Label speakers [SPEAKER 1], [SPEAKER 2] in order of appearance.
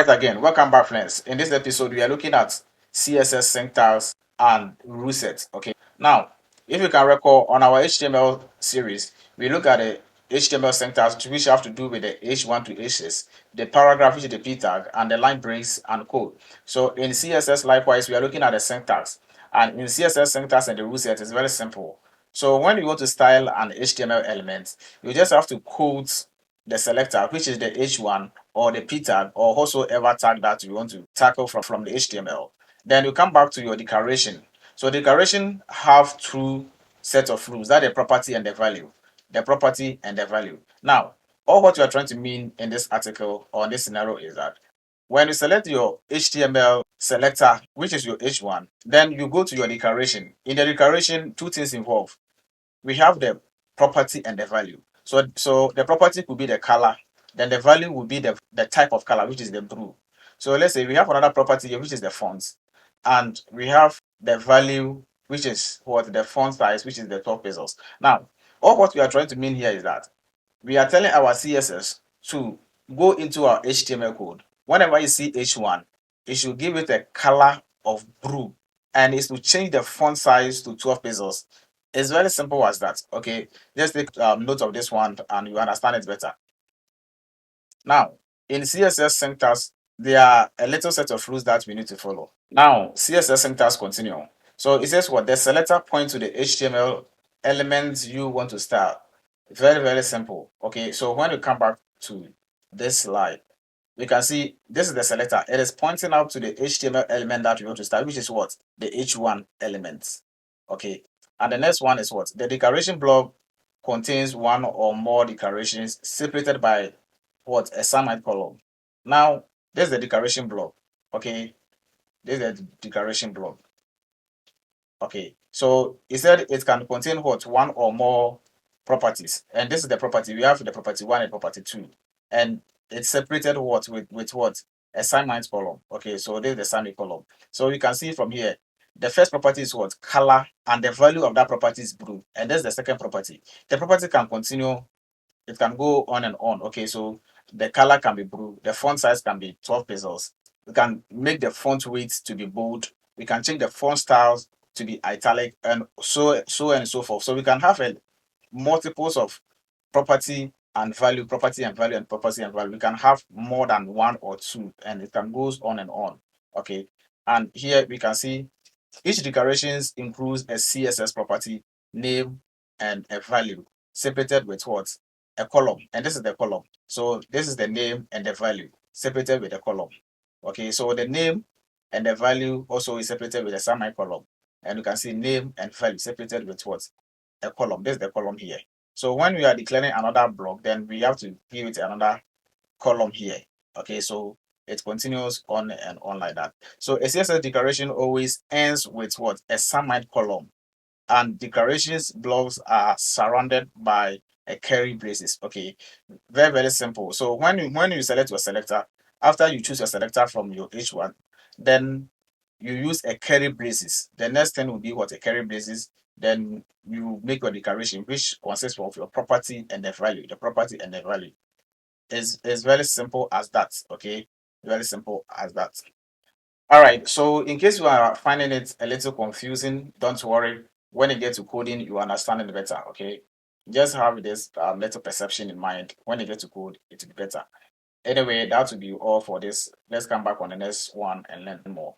[SPEAKER 1] Alright, again, welcome back, friends. In this episode, we are looking at CSS syntax and rule sets. Okay, now if you can recall on our HTML series, we look at the HTML syntax, which have to do with the H1 to H6, the paragraph, which is the p tag, and the line breaks and code. So in CSS, likewise, we are looking at the syntax, and in CSS syntax and the rule set is very simple. So when you want to style an HTML element, you just have to quote the selector, which is the H1 or the p tag or whatsoever tag that you want to tackle from the HTML. Then you come back to your declaration. So declaration have two sets of rules, that the property and the value. The property and the value. Now, all what you are trying to mean in this article or in this scenario is that when you select your HTML selector, which is your H1, then you go to your declaration. In the declaration, two things involved. We have the property and the value. So the property could be the color, then the value would be the type of color, which is the blue. So let's say we have another property here, which is the font, and we have the value, which is what the font size, which is the 12 pixels. Now, all what we are trying to mean here is that we are telling our CSS to go into our HTML code. Whenever you see H1, it should give it a color of blue, and it's to change the font size to 12 pixels. It's very simple as that. Okay, just take note of this one and you understand it better. Now, in CSS syntax, there are a little set of rules that we need to follow. Now, CSS syntax continue. So it says what the selector points to the HTML elements you want to style. Very, very simple. Okay, so when you come back to this slide, we can see this is the selector. It is pointing out to the HTML element that we want to style, which is what? The H1 element. Okay, and the next one is what? The declaration block contains one or more declarations separated by what? A semicolon. Now, this is the declaration block. Okay, this is the declaration block. Okay, so it said it can contain what? One or more properties, and this is the property. We have the property 1 and property 2, and it's separated what with what? A semicolon. Okay, so this is the semicolon. So you can see from here, the first property is what? Color, and the value of that property is blue, and that's the second property. The property can continue, it can go on and on. Okay, so the color can be blue, the font size can be 12 pixels. We can make the font weight to be bold, we can change the font styles to be italic, and so and so forth. So we can have a multiples of property and value, property and value, and property and value. We can have more than one or two, and it can goes on and on. Okay, and here we can see each declarations includes a CSS property, name, and a value separated with what? A column, and this is the column. So this is the name and the value separated with a column. Okay, so the name and the value also is separated with a semicolon, and you can see name and value separated with what? A column. This is the column here. So when we are declaring another block, then we have to give it another column here. Okay, so it continues on and on like that. So a CSS declaration always ends with what? A semicolon, and declarations blocks are surrounded by a curly braces. Okay, very, very simple. So when you select your selector, after you choose your selector from your H1, then you use a curly braces. The next thing will be what? A curly braces. Then you make your declaration, which consists of your property and the value. The property and the value is very simple as that. Okay, very simple as that. All right, so in case you are finding it a little confusing, don't worry. When you get to coding, you understand it better. Okay, just have this little perception in mind. When you get to code, it will be better. Anyway, that will be all for this. Let's come back on the next one and learn more.